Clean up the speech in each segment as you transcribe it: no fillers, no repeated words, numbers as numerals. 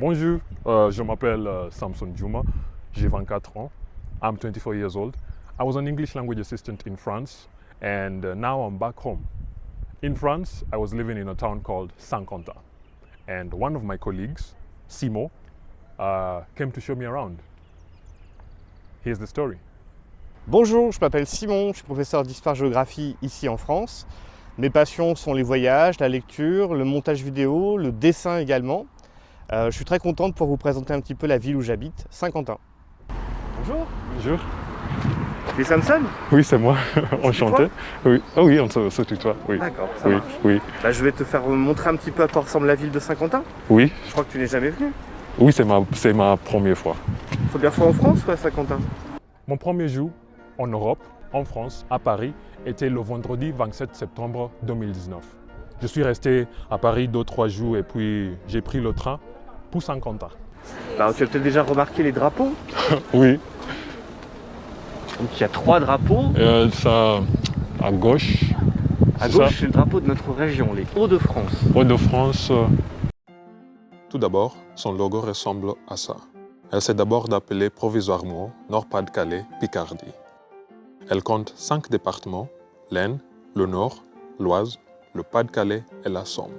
Bonjour, je m'appelle Samson Juma, j'ai 24 ans. I'm 24 years old. I was an English language assistant in France and now I'm back home. In France, I was living in a town called Saint-Quentin and one of my colleagues, Simon, came to show me around. Here's the story. Bonjour, je m'appelle Simon, je suis professeur d'histoire-géographie ici en France. Mes passions sont les voyages, la lecture, le montage vidéo, le dessin également. Je suis très content de pouvoir vous présenter un petit peu la ville où j'habite, Saint-Quentin. Bonjour. Bonjour. C'est Samson? Oui, c'est moi. Enchanté. Oui. Oh oui, on se tutoie. Oui. D'accord, ça oui, marche. oui. Là, je vais te faire montrer un petit peu à quoi ressemble la ville de Saint-Quentin. Oui. Je crois que tu n'es jamais venu. Oui, c'est ma première fois. Première fois en France ou à Saint-Quentin? Mon premier jour en Europe, en France, à Paris, était le vendredi 27 septembre 2019. Je suis resté à Paris 2-3 jours et puis j'ai pris le train pour Saint-Quentin. Alors, tu as peut-être déjà remarqué les drapeaux. Oui. Donc il y a 3 drapeaux. Ça, à gauche. À gauche, c'est le drapeau de notre région, les Hauts-de-France. Hauts-de-France. Tout d'abord, son logo ressemble à ça. Elle s'est d'abord appelée provisoirement Nord-Pas-de-Calais-Picardie. Elle compte 5 départements, l'Aisne, le Nord, l'Oise, le Pas-de-Calais et la Somme.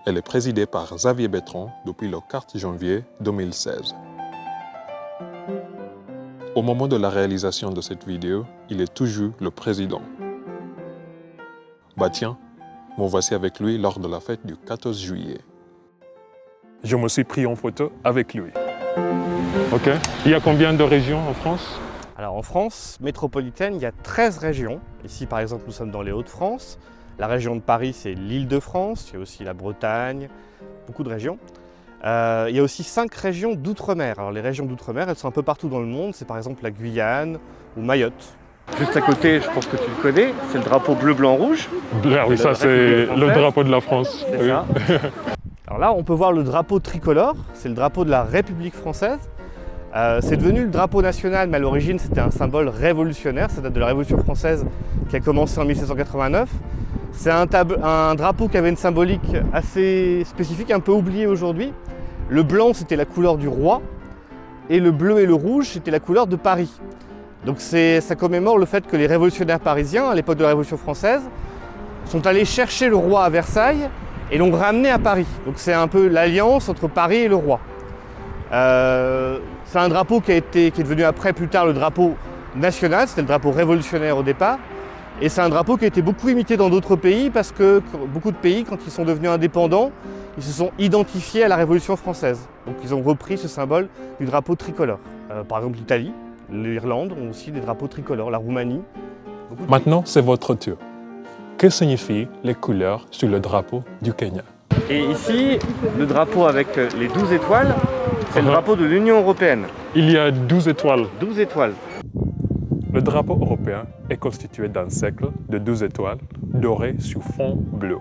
Elle est présidée par Xavier Bertrand depuis le 4 janvier 2016. Au moment de la réalisation de cette vidéo, il est toujours le président. Bah tiens, me voici avec lui lors de la fête du 14 juillet. Je me suis pris en photo avec lui. Ok. Il y a combien de régions en France? Alors en France métropolitaine, il y a 13 régions. Ici par exemple, nous sommes dans les Hauts-de-France. La région de Paris, c'est l'Île-de-France. Il y a aussi la Bretagne, beaucoup de régions. Il y a aussi 5 régions d'outre-mer. Alors les régions d'outre-mer, elles sont un peu partout dans le monde. C'est par exemple la Guyane ou Mayotte. Juste à côté, je pense que tu le connais, c'est le drapeau bleu, blanc, rouge. Oui, ça c'est le drapeau de la France. C'est Oui. ça. Alors là, on peut voir le drapeau tricolore. C'est le drapeau de la République française. C'est devenu le drapeau national, mais à l'origine, c'était un symbole révolutionnaire. Ça date de la Révolution française qui a commencé en 1789. C'est un drapeau qui avait une symbolique assez spécifique, un peu oubliée aujourd'hui. Le blanc, c'était la couleur du roi, et le bleu et le rouge, c'était la couleur de Paris. Donc ça commémore le fait que les révolutionnaires parisiens, à l'époque de la Révolution française, sont allés chercher le roi à Versailles et l'ont ramené à Paris. Donc c'est un peu l'alliance entre Paris et le roi. C'est un drapeau qui est devenu après, plus tard, le drapeau national, c'était le drapeau révolutionnaire au départ. Et c'est un drapeau qui a été beaucoup imité dans d'autres pays parce que beaucoup de pays, quand ils sont devenus indépendants, ils se sont identifiés à la Révolution française. Donc ils ont repris ce symbole du drapeau tricolore. Par exemple l'Italie, l'Irlande ont aussi des drapeaux tricolores, la Roumanie. Maintenant, c'est votre tour. Que signifient les couleurs sur le drapeau du Kenya? Et ici, le drapeau avec les 12 étoiles, c'est le drapeau de l'Union européenne. Il y a 12 étoiles. 12 étoiles. Le drapeau européen est constitué d'un cercle de 12 étoiles dorées sur fond bleu.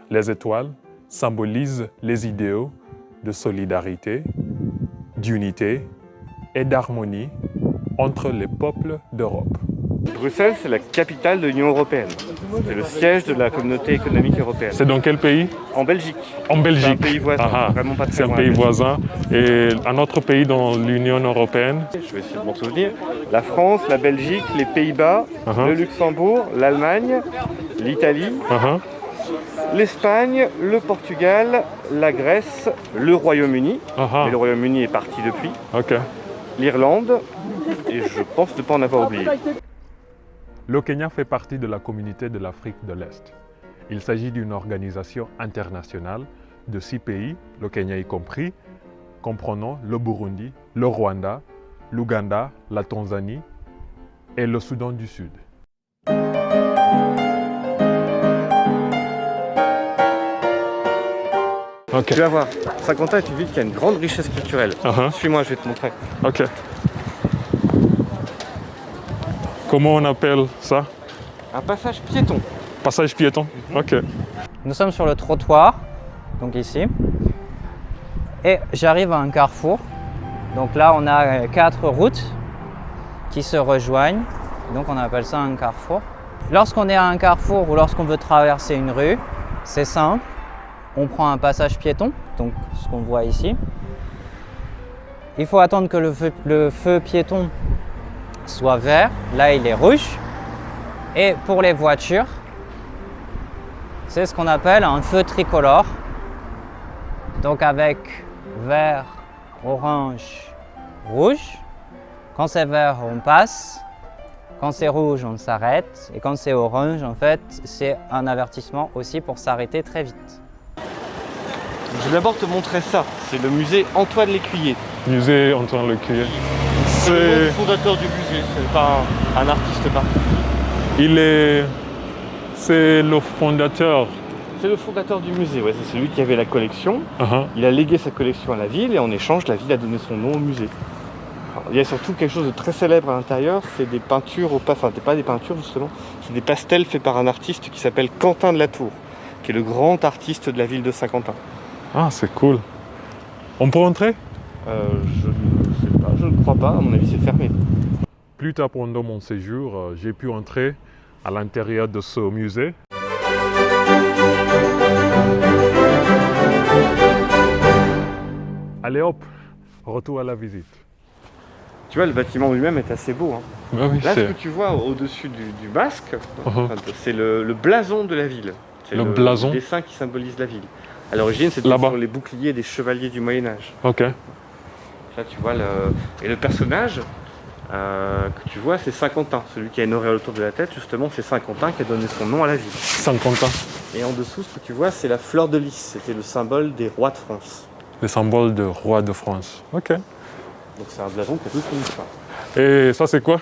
Les étoiles symbolisent les idéaux de solidarité, d'unité et d'harmonie entre les peuples d'Europe. Bruxelles, c'est la capitale de l'Union européenne. C'est le siège de la communauté économique européenne. C'est dans quel pays? En Belgique. En Belgique. C'est un pays voisin, vraiment pas très C'est un loin, pays la Belgique. voisin. Et un autre pays dans l'Union européenne? Je vais essayer de m'en souvenir. La France, la Belgique, les Pays-Bas, le Luxembourg, l'Allemagne, l'Italie, l'Espagne, le Portugal, la Grèce, le Royaume-Uni. Mais le Royaume-Uni est parti depuis. Ok. L'Irlande, et je pense ne pas en avoir oublié. Le Kenya fait partie de la communauté de l'Afrique de l'Est. Il s'agit d'une organisation internationale de 6 pays, le Kenya y compris, comprenant le Burundi, le Rwanda, l'Ouganda, la Tanzanie et le Soudan du Sud. Tu vas voir, Saint-Quentin est une ville qui a une grande richesse culturelle. Suis-moi, je vais te montrer. Ok. Comment on appelle ça? Un passage piéton. Passage piéton? Ok. Nous sommes sur le trottoir, donc ici. Et j'arrive à un carrefour. Donc là, on a 4 routes qui se rejoignent. Donc on appelle ça un carrefour. Lorsqu'on est à un carrefour ou lorsqu'on veut traverser une rue, c'est simple. on prend un passage piéton, donc ce qu'on voit ici. Il faut attendre que le feu piéton soit vert, là il est rouge. Et pour les voitures, c'est ce qu'on appelle un feu tricolore. Donc avec vert, orange, rouge. Quand c'est vert, on passe. Quand c'est rouge, on s'arrête. Et quand c'est orange, en fait, c'est un avertissement aussi pour s'arrêter très vite. Je vais d'abord te montrer ça. C'est le musée Antoine Lécuyer. Musée Antoine Lécuyer. C'est le nom du fondateur du musée, c'est pas un artiste particulier. C'est le fondateur. C'est le fondateur du musée, ouais, c'est celui qui avait la collection. Il a légué sa collection à la ville et en échange, la ville a donné son nom au musée. Alors, il y a surtout quelque chose de très célèbre à l'intérieur, c'est des peintures, enfin pas des peintures justement, c'est des pastels faits par un artiste qui s'appelle Quentin de la Tour, qui est le grand artiste de la ville de Saint-Quentin. Ah, c'est cool. On peut entrer? Je ne sais pas, je ne crois pas, à mon avis c'est fermé. Plus tard pendant mon séjour, j'ai pu entrer à l'intérieur de ce musée. Allez hop, retour à la visite. Tu vois, le bâtiment lui-même est assez beau. Hein. Ah oui, là, ce que tu vois au-dessus du masque, c'est le blason de la ville. C'est le blason. Le dessin qui symbolise la ville. À l'origine, c'était sur les boucliers des chevaliers du Moyen-Âge. Ok. Là, tu vois, et le personnage que tu vois, c'est Saint-Quentin. Celui qui a une auréole autour de la tête, justement, c'est Saint-Quentin qui a donné son nom à la ville. Saint-Quentin. Et en dessous, ce que tu vois, c'est la fleur de lys. C'était le symbole des rois de France. Le symbole de roi de France. Ok. Donc c'est un blason qui a toute une histoire. Et ça, c'est quoi?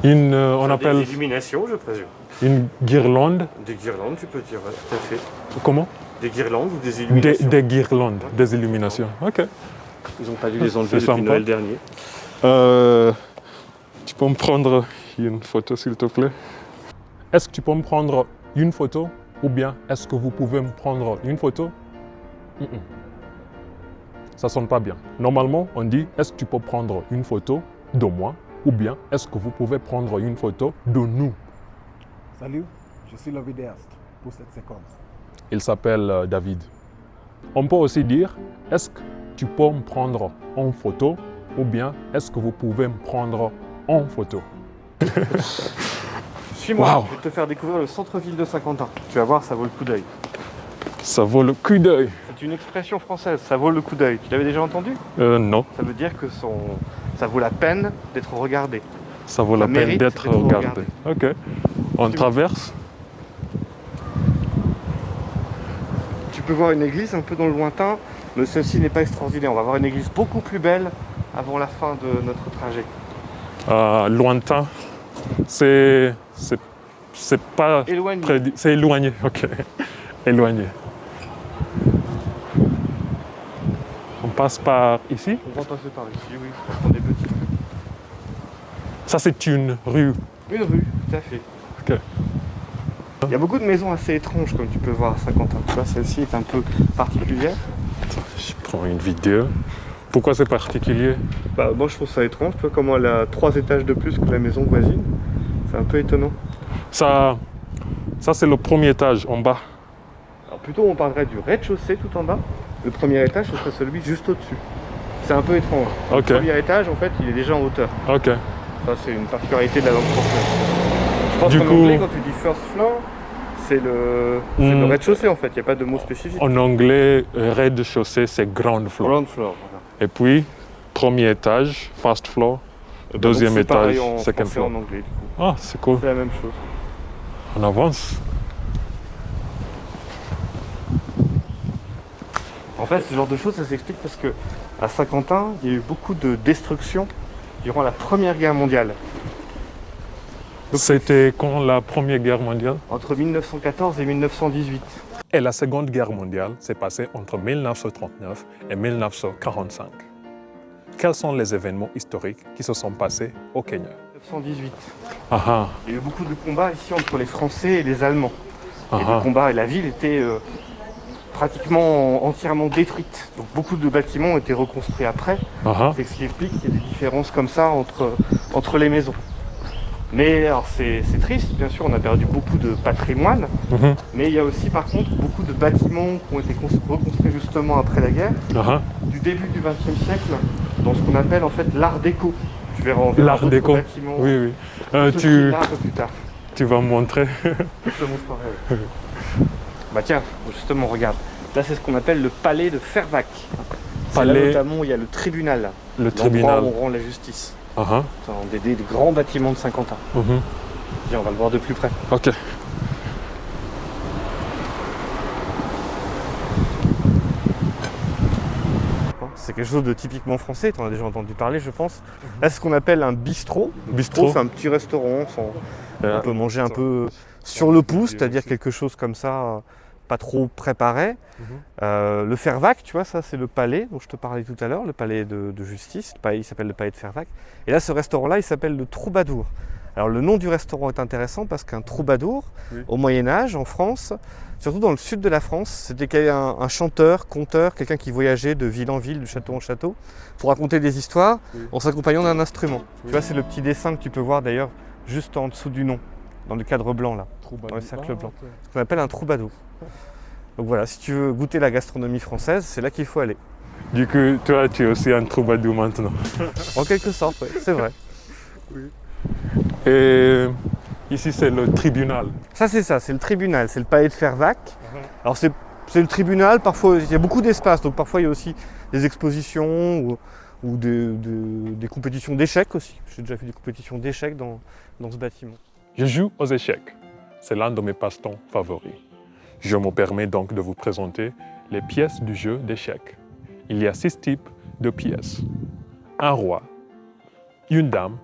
On appelle... Des illuminations, je présume. Une guirlande. Des guirlandes, tu peux dire, ouais, tout à fait. Comment? Des guirlandes ou des illuminations? Des guirlandes, des illuminations. Ok. Ils n'ont pas dû les enlever depuis Noël dernier. Tu peux me prendre une photo, s'il te plaît? Est-ce que tu peux me prendre une photo? Ou bien, est-ce que vous pouvez me prendre une photo? Ça sonne pas bien. Normalement, on dit, est-ce que tu peux prendre une photo de moi? Ou bien, est-ce que vous pouvez prendre une photo de nous? Salut, je suis le vidéaste pour cette séquence. Il s'appelle David. On peut aussi dire, est-ce que tu peux me prendre en photo? Ou bien, est-ce que vous pouvez me prendre en photo? Suis-moi, Wow. je vais te faire découvrir le centre-ville de Saint-Quentin. Tu vas voir, ça vaut le coup d'œil. Ça vaut le coup d'œil. C'est une expression française, ça vaut le coup d'œil. Tu l'avais déjà entendu? Non. Ça veut dire que ça vaut la peine d'être regardé. Ça vaut la peine mérite d'être d'être regardé. Ok. On traverse. Tu peux voir une église un peu dans le lointain, mais celle-ci n'est pas extraordinaire. On va voir une église beaucoup plus belle avant la fin de notre trajet. Lointain, c'est pas Éloigné. c'est éloigné. Ok. Éloigné. On passe par ici. On va passer par ici, oui. On est petits. Ça, c'est une rue. Une rue, tout à fait. Ok. Il y a beaucoup de maisons assez étranges, comme tu peux voir à Saint-Quentin. Tu vois, celle-ci est un peu particulière. Je prends une vidéo. Pourquoi c'est particulier? Bah, moi, je trouve ça étrange. Tu vois comment elle a 3 étages de plus que la maison voisine. C'est un peu étonnant. Ça c'est le premier étage en bas. Alors, plutôt, on parlerait du rez-de-chaussée tout en bas. Le premier étage, ce serait celui juste au-dessus. C'est un peu étrange. Ok. Le premier étage, en fait, il est déjà en hauteur. Ok. Ça, c'est une particularité de la langue française. Je pense Du qu'en coup- anglais, quand tu dis first floor, c'est le rez-de-chaussée, en fait. Il n'y a pas de mot spécifique. En anglais, rez-de-chaussée, c'est ground floor. Ground floor, voilà. Et puis, premier étage, first floor. Deuxième Donc, c'est pareil étage, en second français, floor. en anglais, du coup. Ah, c'est cool. C'est la même chose. On avance. En fait, ce genre de choses, ça s'explique parce que à Saint-Quentin, il y a eu beaucoup de destruction durant la Première Guerre mondiale. C'était quand la Première Guerre mondiale? Entre 1914 et 1918. Et la Seconde Guerre mondiale s'est passée entre 1939 et 1945. Quels sont les événements historiques qui se sont passés au Kenya? 1918. Ah Il y a eu beaucoup de combats ici entre les Français et les Allemands. ah, Et ah, les combats et la ville était pratiquement entièrement détruite. Donc beaucoup de bâtiments ont été reconstruits après. ah, C'est ce qui explique qu'il y a des différences comme ça entre les maisons. Mais alors c'est triste, bien sûr, on a perdu beaucoup de patrimoine, mais il y a aussi par contre beaucoup de bâtiments qui ont été reconstruits justement après la guerre, du début du XXe siècle, dans ce qu'on appelle en fait l'art déco. Tu verras en L'art déco. bâtiments. Oui, oui. Tu... un peu plus tard. Tu vas me montrer. Je te montrerai. Oui. Bah tiens, justement, regarde. Là, c'est ce qu'on appelle le palais de Fervaques. Là, notamment, il y a le tribunal. Le tribunal. Où on rend la justice. Uh-huh. Des grands bâtiments de Saint-Quentin. Viens, on va le voir de plus près. Ok. C'est quelque chose de typiquement français, tu en as déjà entendu parler, je pense. Là, c'est ce qu'on appelle un bistrot. Bistrot, c'est un petit restaurant. On peut manger un peu sur le pouce, c'est-à-dire quelque chose comme ça, pas trop préparé. Le Fervaques, tu vois, ça c'est le palais dont je te parlais tout à l'heure, le palais de justice. Il s'appelle le palais de Fervaques. Et là, ce restaurant-là, il s'appelle le Troubadour. Alors le nom du restaurant est intéressant parce qu'un troubadour, au Moyen-Âge, en France, surtout dans le sud de la France, c'était un chanteur, conteur, quelqu'un qui voyageait de ville en ville, de château en château, pour raconter des histoires en s'accompagnant d'un instrument. Tu vois, c'est le petit dessin que tu peux voir d'ailleurs juste en dessous du nom, dans le cadre blanc là, dans le cercle blanc. Ce qu'on appelle un troubadour. Donc voilà, si tu veux goûter la gastronomie française, c'est là qu'il faut aller. Du coup, toi, tu es aussi un troubadour maintenant. En quelque sorte, oui, c'est vrai. Et ici, c'est le tribunal. Ça, c'est le tribunal, c'est le palais de Fervaques. Alors, c'est le tribunal, parfois, il y a beaucoup d'espace, donc parfois, il y a aussi des expositions ou des compétitions d'échecs aussi. J'ai déjà fait des compétitions d'échecs dans ce bâtiment. Je joue aux échecs. C'est l'un de mes passe-temps favoris. Je me permets donc de vous présenter les pièces du jeu d'échecs. Il y a 6 types de pièces. Un roi, une dame,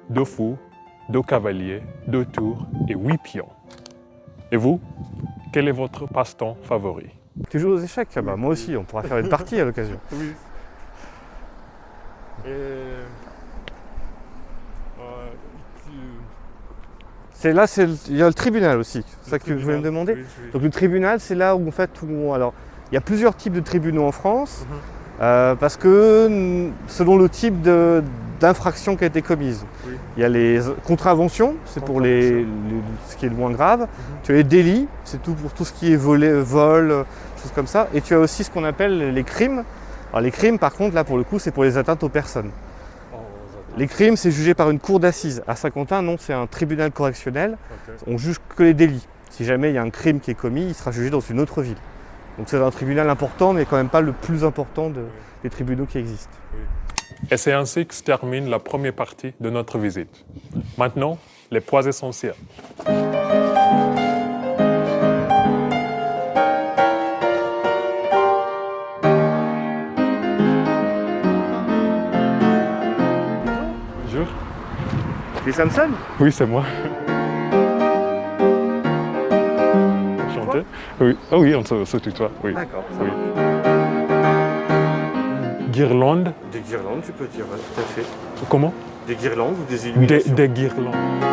2 fous, 2 cavaliers, 2 tours et 8 pions. Et vous, quel est votre passe-temps favori? Tu joues aux échecs? Ah bah, moi aussi, on pourra faire une partie à l'occasion. Oui. Il y a le tribunal aussi, c'est ça que je voulais me demander. Oui. Donc le tribunal, c'est là où en fait, alors, il y a plusieurs types de tribunaux en France, parce que selon le type d'infraction qui a été commise. Il y a les contraventions, c'est pour ce qui est le moins grave. Tu as les délits, c'est tout pour tout ce qui est vol, choses comme ça. Et tu as aussi ce qu'on appelle les crimes. Alors les crimes, par contre, là pour le coup, c'est pour les atteintes aux personnes. Les crimes, c'est jugé par une cour d'assises. À Saint-Quentin, non, c'est un tribunal correctionnel. On juge que les délits. Si jamais il y a un crime qui est commis, il sera jugé dans une autre ville. Donc c'est un tribunal important, mais quand même pas le plus important des tribunaux qui existent. Et c'est ainsi que se termine la première partie de notre visite. Maintenant, les points essentiels. Bonjour. C'est Samson? Oui, c'est moi. Enchanté. Oui. Oh oui, on se tutoie. Oui. D'accord. Oui. Guirlandes. Des guirlandes, tu peux dire, tout à fait. Comment? Des guirlandes ou des illuminations? Des guirlandes. Il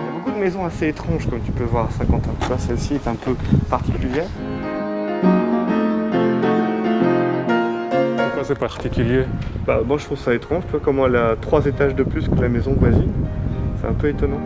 y a beaucoup de maisons assez étranges, comme tu peux voir à Saint-Quentin. Tu vois, celle-ci est un peu particulière. Pourquoi c'est particulier? Moi, je trouve ça étrange. Tu vois comment elle a 3 étages de plus que la maison voisine. C'est un peu étonnant.